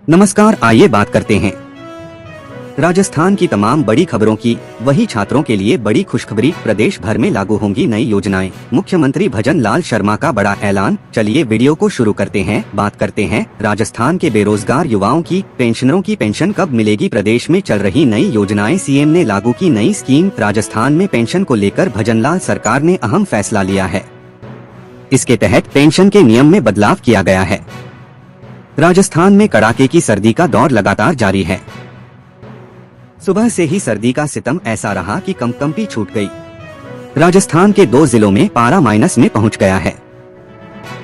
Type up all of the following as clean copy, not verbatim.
नमस्कार, आइए बात करते हैं राजस्थान की तमाम बड़ी खबरों की। वही छात्रों के लिए बड़ी खुशखबरी, प्रदेश भर में लागू होंगी नई योजनाएं। मुख्यमंत्री भजन लाल शर्मा का बड़ा ऐलान। चलिए वीडियो को शुरू करते हैं। बात करते हैं राजस्थान के बेरोजगार युवाओं की। पेंशनरों की पेंशन कब मिलेगी? प्रदेश में चल रही नई योजनाएं। सीएम ने लागू की नई स्कीम। राजस्थान में पेंशन को लेकर भजनलाल सरकार ने अहम फैसला लिया है। इसके तहत पेंशन के नियम में बदलाव किया गया है। राजस्थान में कड़ाके की सर्दी का दौर लगातार जारी है। सुबह से ही सर्दी का सितम ऐसा रहा कि कंपकंपी छूट गई। राजस्थान के 2 जिलों में पारा माइनस में पहुंच गया है।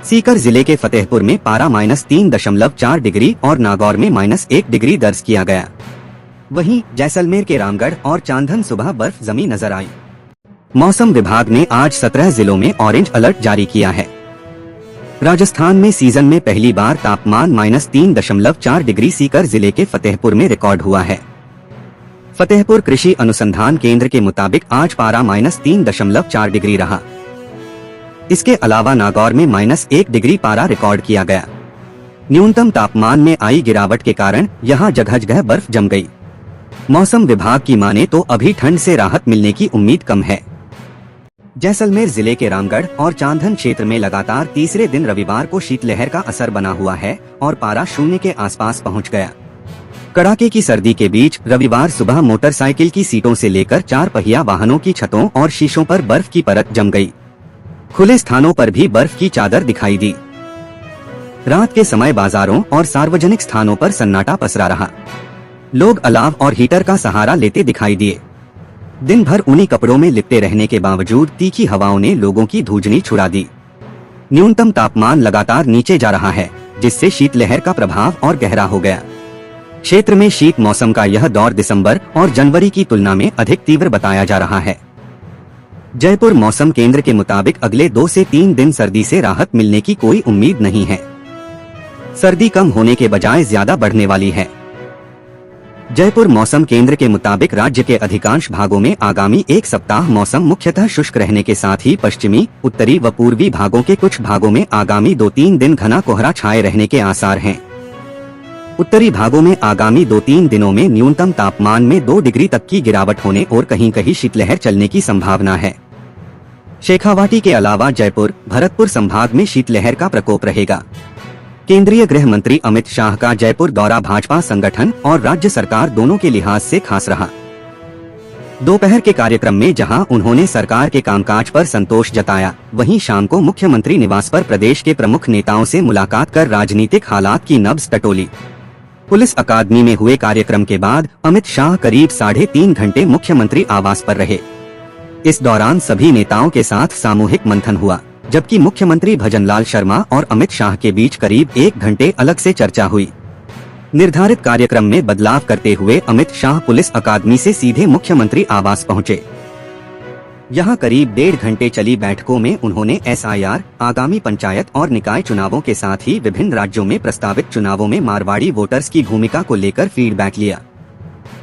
सीकर जिले के फतेहपुर में पारा -3.4 डिग्री और नागौर में -1 डिग्री दर्ज किया गया। वहीं जैसलमेर के रामगढ़ और चांदन सुबह बर्फ जमी नजर आई। मौसम विभाग ने आज 17 जिलों में ऑरेंज अलर्ट जारी किया है। राजस्थान में सीजन में पहली बार तापमान -3.4 डिग्री सीकर जिले के फतेहपुर में रिकॉर्ड हुआ है। फतेहपुर कृषि अनुसंधान केंद्र के मुताबिक आज पारा -3.4 डिग्री रहा। इसके अलावा नागौर में -1 डिग्री पारा रिकॉर्ड किया गया। न्यूनतम तापमान में आई गिरावट के कारण यहां जगह जगह बर्फ जम गई। मौसम विभाग की माने तो अभी ठंड से राहत मिलने की उम्मीद कम है। जैसलमेर जिले के रामगढ़ और चांदन क्षेत्र में लगातार तीसरे दिन रविवार को शीतलहर का असर बना हुआ है और पारा शून्य के आसपास पहुंच गया। कड़ाके की सर्दी के बीच रविवार सुबह मोटरसाइकिल की सीटों से लेकर 4 पहिया वाहनों की छतों और शीशों पर बर्फ की परत जम गई। खुले स्थानों पर भी बर्फ की चादर दिखाई दी। रात के समय बाजारों और सार्वजनिक स्थानों पर सन्नाटा पसरा रहा। लोग अलाव और हीटर का सहारा लेते दिखाई दिए। दिन भर ऊनी कपड़ों में लिपटे रहने के बावजूद तीखी हवाओं ने लोगों की धूजनी छुड़ा दी। न्यूनतम तापमान लगातार नीचे जा रहा है, जिससे शीतलहर का प्रभाव और गहरा हो गया। क्षेत्र में शीत मौसम का यह दौर दिसंबर और जनवरी की तुलना में अधिक तीव्र बताया जा रहा है। जयपुर मौसम केंद्र के मुताबिक अगले 2 से 3 दिन सर्दी से राहत मिलने की कोई उम्मीद नहीं है। सर्दी कम होने के बजाय ज्यादा बढ़ने वाली है। जयपुर मौसम केंद्र के मुताबिक राज्य के अधिकांश भागों में आगामी 1 सप्ताह मौसम मुख्यतः शुष्क रहने के साथ ही पश्चिमी, उत्तरी व पूर्वी भागों के कुछ भागों में आगामी 2-3 दिन घना कोहरा छाए रहने के आसार हैं। उत्तरी भागों में आगामी 2-3 दिनों में न्यूनतम तापमान में 2 डिग्री तक की गिरावट होने और कहीं कहीं शीतलहर चलने की संभावना है। शेखावाटी के अलावा जयपुर, भरतपुर संभाग में शीतलहर का प्रकोप रहेगा। केंद्रीय गृह मंत्री अमित शाह का जयपुर दौरा भाजपा संगठन और राज्य सरकार दोनों के लिहाज से खास रहा। दोपहर के कार्यक्रम में जहां उन्होंने सरकार के कामकाज पर संतोष जताया, वहीं शाम को मुख्यमंत्री निवास पर प्रदेश के प्रमुख नेताओं से मुलाकात कर राजनीतिक हालात की नब्ज टटोली। पुलिस अकादमी में हुए कार्यक्रम के बाद अमित शाह करीब 3.5 घंटे मुख्यमंत्री आवास पर रहे। इस दौरान सभी नेताओं के साथ सामूहिक मंथन हुआ, जबकि मुख्यमंत्री भजनलाल शर्मा और अमित शाह के बीच करीब 1 घंटे अलग से चर्चा हुई। निर्धारित कार्यक्रम में बदलाव करते हुए अमित शाह पुलिस अकादमी से सीधे मुख्यमंत्री आवास पहुंचे। यहां करीब 1.5 घंटे चली बैठकों में उन्होंने SIR, आगामी पंचायत और निकाय चुनावों के साथ ही विभिन्न राज्यों में प्रस्तावित चुनावों में मारवाड़ी वोटर्स की भूमिका को लेकर फीडबैक लिया।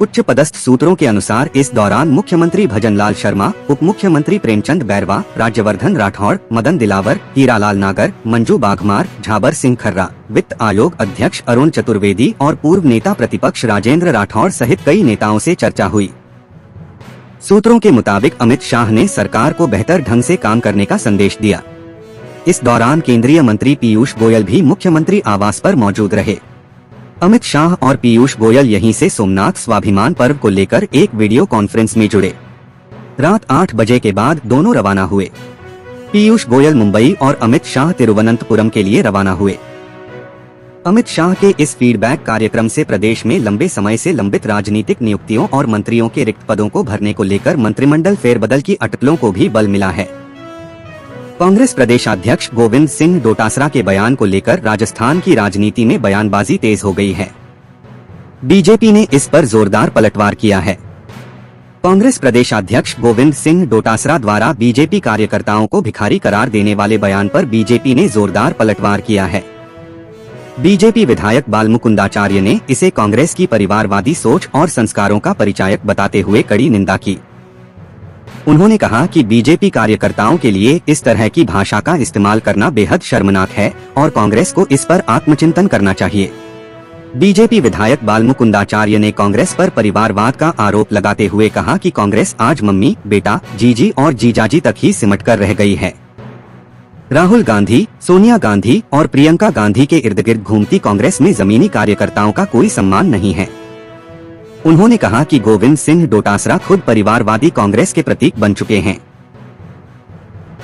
उच्च पदस्थ सूत्रों के अनुसार इस दौरान मुख्यमंत्री भजनलाल शर्मा, उप मुख्यमंत्री प्रेमचंद बैरवा, राज्यवर्धन राठौड़, मदन दिलावर, हीरालाल नागर, मंजू बाघमार, झाबर सिंह खर्रा, वित्त आयोग अध्यक्ष अरुण चतुर्वेदी और पूर्व नेता प्रतिपक्ष राजेंद्र राठौड़ सहित कई नेताओं से चर्चा हुई। सूत्रों के मुताबिक अमित शाह ने सरकार को बेहतर ढंग से काम करने का संदेश दिया। इस दौरान केंद्रीय मंत्री पीयूष गोयल भी मुख्यमंत्री आवास पर मौजूद रहे। अमित शाह और पीयूष गोयल यहीं से सोमनाथ स्वाभिमान पर्व को लेकर एक वीडियो कॉन्फ्रेंस में जुड़े। रात 8 बजे के बाद दोनों रवाना हुए। पीयूष गोयल मुंबई और अमित शाह तिरुवनंतपुरम के लिए रवाना हुए। अमित शाह के इस फीडबैक कार्यक्रम से प्रदेश में लंबे समय से लंबित राजनीतिक नियुक्तियों और मंत्रियों के रिक्त पदों को भरने को लेकर मंत्रिमंडल फेरबदल की अटकलों को भी बल मिला है। कांग्रेस प्रदेशाध्यक्ष गोविंद सिंह डोटासरा के बयान को लेकर राजस्थान की राजनीति में बयानबाजी तेज हो गई है। बीजेपी ने इस पर जोरदार पलटवार किया है। कांग्रेस प्रदेशाध्यक्ष गोविंद सिंह डोटासरा द्वारा बीजेपी कार्यकर्ताओं को भिखारी करार देने वाले बयान पर बीजेपी ने जोरदार पलटवार किया है। बीजेपी विधायक बालमुकुंदाचार्य ने इसे कांग्रेस की परिवारवादी सोच और संस्कारों का परिचायक बताते हुए कड़ी निंदा की। उन्होंने कहा कि बीजेपी कार्यकर्ताओं के लिए इस तरह की भाषा का इस्तेमाल करना बेहद शर्मनाक है और कांग्रेस को इस पर आत्मचिंतन करना चाहिए। बीजेपी विधायक बालमुकुंदाचार्य ने कांग्रेस पर परिवारवाद का आरोप लगाते हुए कहा कि कांग्रेस आज मम्मी, बेटा, जीजी और जीजाजी तक ही सिमट कर रह गई है। राहुल गांधी, सोनिया गांधी और प्रियंका गांधी के इर्द गिर्द घूमती कांग्रेस में जमीनी कार्यकर्ताओं का कोई सम्मान नहीं है। उन्होंने कहा कि गोविंद सिंह डोटासरा खुद परिवारवादी कांग्रेस के प्रतीक बन चुके हैं।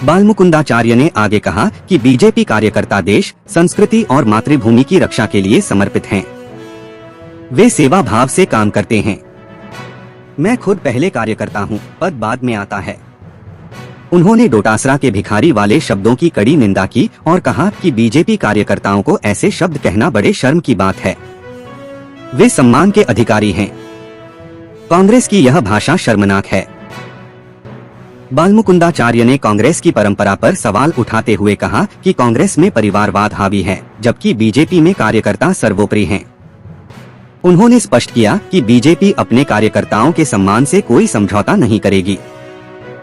बालमुकुंदाचार्य ने आगे कहा कि बीजेपी कार्यकर्ता देश, संस्कृति और मातृभूमि की रक्षा के लिए समर्पित हैं। वे सेवा भाव से काम करते हैं। मैं खुद पहले कार्यकर्ता हूं, पद बाद में आता है। उन्होंने डोटासरा के भिखारी वाले शब्दों की कड़ी निंदा की और कहा कि बीजेपी कार्यकर्ताओं को ऐसे शब्द कहना बड़े शर्म की बात है। वे सम्मान के अधिकारी हैं। कांग्रेस की यह भाषा शर्मनाक है। बालमुकुंदाचार्य ने कांग्रेस की परंपरा पर सवाल उठाते हुए कहा कि कांग्रेस में परिवारवाद हावी है, जबकि बीजेपी में कार्यकर्ता सर्वोपरि हैं। उन्होंने स्पष्ट किया कि बीजेपी अपने कार्यकर्ताओं के सम्मान से कोई समझौता नहीं करेगी।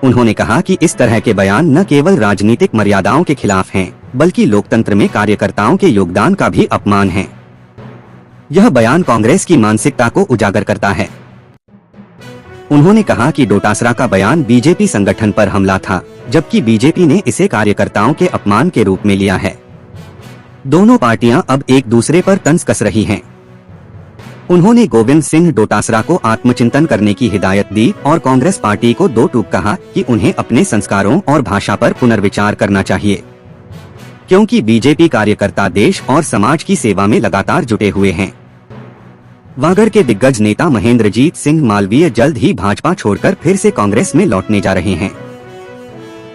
उन्होंने कहा कि इस तरह के बयान न केवल राजनीतिक मर्यादाओं के खिलाफ हैं, बल्कि लोकतंत्र में कार्यकर्ताओं के योगदान का भी अपमान है। यह बयान कांग्रेस की मानसिकता को उजागर करता है। उन्होंने कहा कि डोटासरा का बयान बीजेपी संगठन पर हमला था, जबकि बीजेपी ने इसे कार्यकर्ताओं के अपमान के रूप में लिया है। दोनों पार्टियां अब एक दूसरे पर तंज कस रही हैं। उन्होंने गोविंद सिंह डोटासरा को आत्मचिंतन करने की हिदायत दी और कांग्रेस पार्टी को दो टूक कहा कि उन्हें अपने संस्कारों और भाषा पर पुनर्विचार करना चाहिए, क्योंकि बीजेपी कार्यकर्ता देश और समाज की सेवा में लगातार जुटे हुए हैं। वागड़ के दिग्गज नेता महेंद्रजीत सिंह मालवीय जल्द ही भाजपा छोड़कर फिर से कांग्रेस में लौटने जा रहे हैं।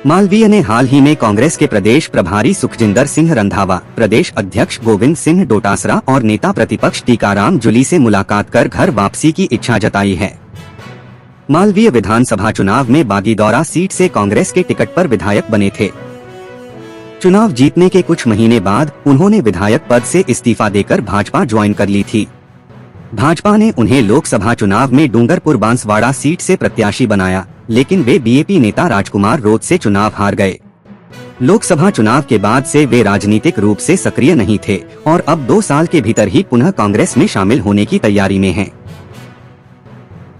मालवीय ने हाल ही में कांग्रेस के प्रदेश प्रभारी सुखजिंदर सिंह रंधावा, प्रदेश अध्यक्ष गोविंद सिंह डोटासरा और नेता प्रतिपक्ष टीकाराम जूली से मुलाकात कर घर वापसी की इच्छा जताई है। मालवीय विधानसभा चुनाव में बागीदौरा सीट से कांग्रेस के टिकट पर विधायक बने थे। चुनाव जीतने के कुछ महीने बाद उन्होंने विधायक पद से इस्तीफा देकर भाजपा ज्वाइन कर ली थी। भाजपा ने उन्हें लोकसभा चुनाव में डूंगरपुर बांसवाड़ा सीट से प्रत्याशी बनाया, लेकिन वे बीएपी नेता राजकुमार रोत से चुनाव हार गए। लोकसभा चुनाव के बाद से वे राजनीतिक रूप से सक्रिय नहीं थे और अब 2 साल के भीतर ही पुनः कांग्रेस में शामिल होने की तैयारी में हैं।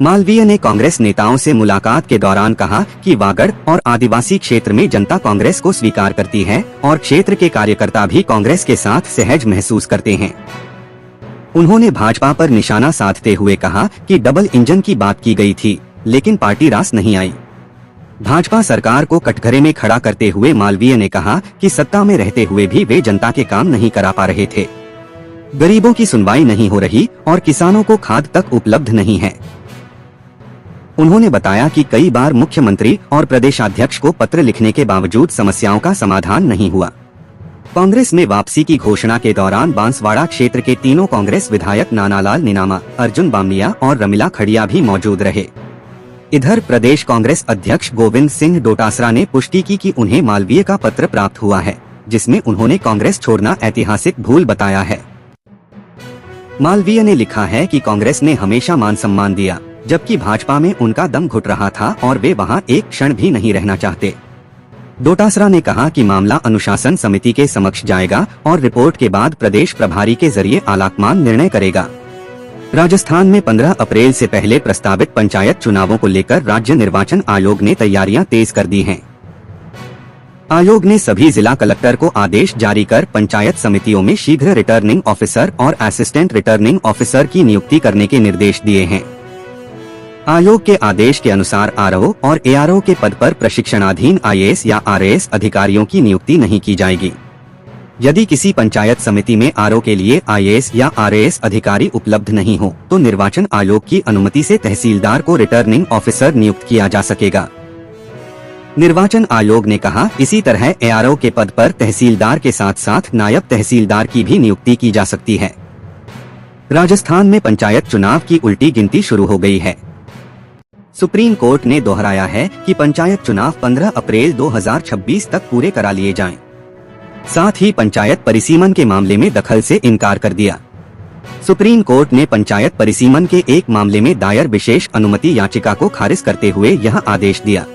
मालवीय ने कांग्रेस नेताओं से मुलाकात के दौरान कहा कि वागड़ और आदिवासी क्षेत्र में जनता कांग्रेस को स्वीकार करती है और क्षेत्र के कार्यकर्ता भी कांग्रेस के साथ सहज महसूस करते हैं। उन्होंने भाजपा पर निशाना साधते हुए कहा कि डबल इंजन की बात की गई थी, लेकिन पार्टी रास नहीं आई। भाजपा सरकार को कटघरे में खड़ा करते हुए मालवीय ने कहा कि सत्ता में रहते हुए भी वे जनता के काम नहीं करा पा रहे थे। गरीबों की सुनवाई नहीं हो रही और किसानों को खाद तक उपलब्ध नहीं है। उन्होंने बताया कि कई बार मुख्यमंत्री और प्रदेशाध्यक्ष को पत्र लिखने के बावजूद समस्याओं का समाधान नहीं हुआ। कांग्रेस में वापसी की घोषणा के दौरान बांसवाड़ा क्षेत्र के तीनों कांग्रेस विधायक नानालाल निनामा, अर्जुन बामनिया और रमिला खड़िया भी मौजूद रहे। इधर प्रदेश कांग्रेस अध्यक्ष गोविंद सिंह डोटासरा ने पुष्टि की कि उन्हें मालवीय का पत्र प्राप्त हुआ है, जिसमें उन्होंने कांग्रेस छोड़ना ऐतिहासिक भूल बताया है। मालवीय ने लिखा है कि कांग्रेस ने हमेशा मान सम्मान दिया, जबकि भाजपा में उनका दम घुट रहा था और वे वहां एक क्षण भी नहीं रहना चाहते। डोटासरा ने कहा कि मामला अनुशासन समिति के समक्ष जाएगा और रिपोर्ट के बाद प्रदेश प्रभारी के जरिए आलाकमान निर्णय करेगा। राजस्थान में 15 अप्रैल से पहले प्रस्तावित पंचायत चुनावों को लेकर राज्य निर्वाचन आयोग ने तैयारियां तेज कर दी हैं। आयोग ने सभी जिला कलेक्टर को आदेश जारी कर पंचायत समितियों में शीघ्र रिटर्निंग ऑफिसर और असिस्टेंट रिटर्निंग ऑफिसर की नियुक्ति करने के निर्देश दिए हैं। आयोग के आदेश के अनुसार आरओ और एआरओ के पद पर प्रशिक्षणाधीन आईएएस या आरएएस अधिकारियों की नियुक्ति नहीं की जाएगी। यदि किसी पंचायत समिति में आरओ के लिए आईएएस या आरएएस अधिकारी उपलब्ध नहीं हो, तो निर्वाचन आयोग की अनुमति से तहसीलदार को रिटर्निंग ऑफिसर नियुक्त किया जा सकेगा। निर्वाचन आयोग ने कहा, इसी तरह एआरओ के पद पर तहसीलदार के साथ साथ नायब तहसीलदार की भी नियुक्ति की जा सकती है। राजस्थान में पंचायत चुनाव की उल्टी गिनती शुरू हो गई है। सुप्रीम कोर्ट ने दोहराया है कि पंचायत चुनाव 15 अप्रैल 2026 तक पूरे करा लिए जाएं। साथ ही पंचायत परिसीमन के मामले में दखल से इनकार कर दिया। सुप्रीम कोर्ट ने पंचायत परिसीमन के एक मामले में दायर विशेष अनुमति याचिका को खारिज करते हुए यह आदेश दिया।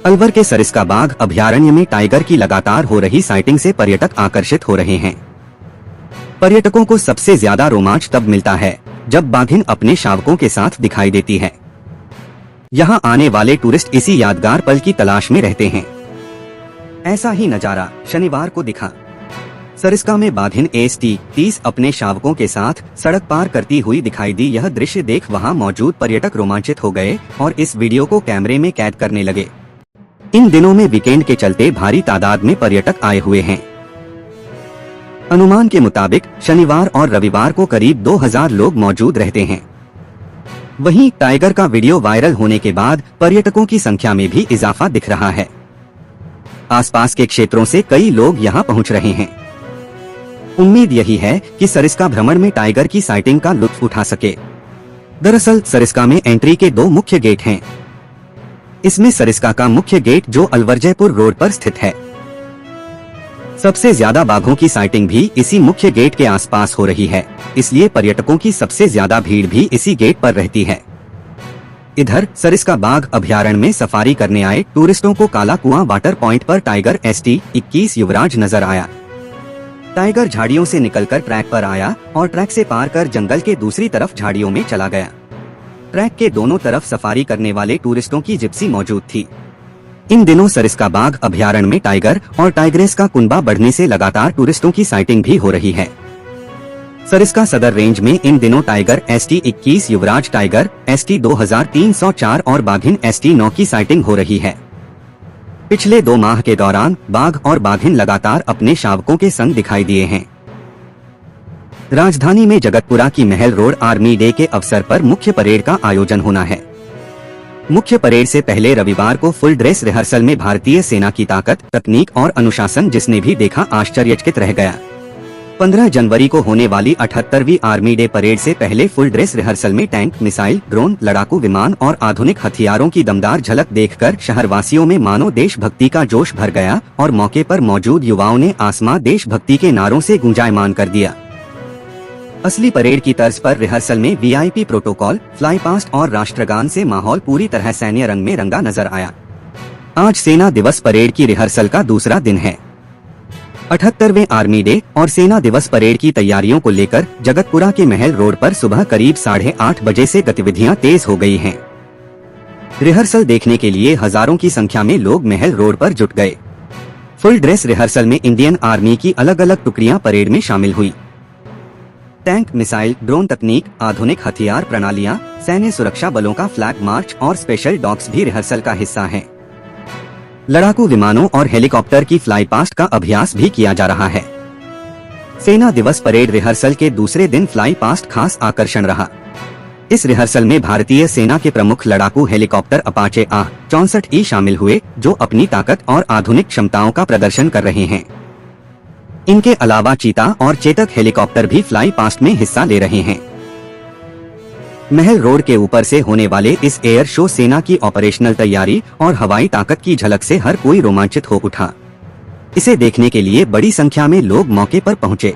अलवर के सरिस्का बाघ अभयारण्य में टाइगर की लगातार हो रही साइटिंग से पर्यटक आकर्षित हो रहे हैं। पर्यटकों को सबसे ज्यादा रोमांच तब मिलता है जब बाघिन अपने शावकों के साथ दिखाई देती है। यहाँ आने वाले टूरिस्ट इसी यादगार पल की तलाश में रहते हैं। ऐसा ही नजारा शनिवार को दिखा। सरिस्का में बाघिन ST-30 अपने शावकों के साथ सड़क पार करती हुई दिखाई दी। यह दृश्य देख वहां मौजूद पर्यटक रोमांचित हो गए और इस वीडियो को कैमरे में कैद करने लगे। इन दिनों में वीकेंड के चलते भारी तादाद में पर्यटक आए हुए हैं। अनुमान के मुताबिक शनिवार और रविवार को करीब 2000 लोग मौजूद रहते हैं। वहीं टाइगर का वीडियो वायरल होने के बाद पर्यटकों की संख्या में भी इजाफा दिख रहा है। आसपास के क्षेत्रों से कई लोग यहां पहुंच रहे हैं। उम्मीद यही है कि सरिस्का भ्रमण में टाइगर की साइटिंग का लुत्फ उठा सके। दरअसल सरिस्का में एंट्री के 2 मुख्य गेट हैं। इसमें सरिस्का का मुख्य गेट जो अलवरजयपुर रोड पर स्थित है। सबसे ज्यादा बाघों की साइटिंग भी इसी मुख्य गेट के आसपास हो रही है, इसलिए पर्यटकों की सबसे ज्यादा भीड़ भी इसी गेट पर रहती है। इधर सरिस्का बाघ अभयारण्य में सफारी करने आए टूरिस्टों को काला कुआं वाटर पॉइंट पर टाइगर ST-21 युवराज नजर आया। टाइगर झाड़ियों से निकलकर ट्रैक पर आया और ट्रैक से पार कर जंगल के दूसरी तरफ झाड़ियों में चला गया। ट्रैक के दोनों तरफ सफारी करने वाले टूरिस्टों की जिप्सी मौजूद थी। इन दिनों सरिस्का बाघ अभयारण्य में टाइगर और टाइग्रेस का कुनबा बढ़ने से लगातार टूरिस्टों की साइटिंग भी हो रही है। सरिस्का सदर रेंज में इन दिनों टाइगर ST-21 युवराज टाइगर ST-2304 और बाघिन ST-9 की साइटिंग हो रही है। पिछले 2 माह के दौरान बाघ और बाघिन लगातार अपने शावकों के संग दिखाई दिए हैं। राजधानी में जगतपुरा की महल रोड आर्मी डे के अवसर पर मुख्य परेड का आयोजन होना है। मुख्य परेड से पहले रविवार को फुल ड्रेस रिहर्सल में भारतीय सेना की ताकत, तकनीक और अनुशासन जिसने भी देखा आश्चर्यचकित रह गया। 15 जनवरी को होने वाली 78वीं आर्मी डे परेड से पहले फुल ड्रेस रिहर्सल में टैंक, मिसाइल, ड्रोन, लड़ाकू विमान और आधुनिक हथियारों की दमदार झलक देखकर शहरवासियों में मानो देशभक्ति का जोश भर गया और मौके पर मौजूद युवाओं ने आसमां देशभक्ति के नारों से गुंजायमान कर दिया। असली परेड की तर्ज पर रिहर्सल में VIP प्रोटोकॉल, फ्लाई पास्ट और राष्ट्रगान से माहौल पूरी तरह सैन्य रंग में रंगा नजर आया। आज सेना दिवस परेड की रिहर्सल का दूसरा दिन है। 78वें आर्मी डे और सेना दिवस परेड की तैयारियों को लेकर जगतपुरा के महल रोड पर सुबह करीब 8:30 बजे से गतिविधियां तेज हो गई हैं। रिहर्सल देखने के लिए हजारों की संख्या में लोग महल रोड पर जुट गए। फुल ड्रेस रिहर्सल में इंडियन आर्मी की अलग अलग टुकड़ियां परेड में शामिल हुई। टैंक, मिसाइल, ड्रोन तकनीक, आधुनिक हथियार प्रणालियां, सैन्य सुरक्षा बलों का फ्लैग मार्च और स्पेशल डॉग्स भी रिहर्सल का हिस्सा हैं। लड़ाकू विमानों और हेलीकॉप्टर की फ्लाई पास्ट का अभ्यास भी किया जा रहा है। सेना दिवस परेड रिहर्सल के दूसरे दिन फ्लाई पास्ट खास आकर्षण रहा। इस रिहर्सल में भारतीय सेना के प्रमुख लड़ाकू हेलीकॉप्टर अपाचे AH-64E शामिल हुए, जो अपनी ताकत और आधुनिक क्षमताओं का प्रदर्शन कर रहे हैं। इनके अलावा चीता और चेतक हेलीकॉप्टर भी फ्लाई पास्ट में हिस्सा ले रहे हैं। महल रोड के ऊपर से होने वाले इस एयर शो सेना की ऑपरेशनल तैयारी और हवाई ताकत की झलक से हर कोई रोमांचित हो उठा। इसे देखने के लिए बड़ी संख्या में लोग मौके पर पहुंचे।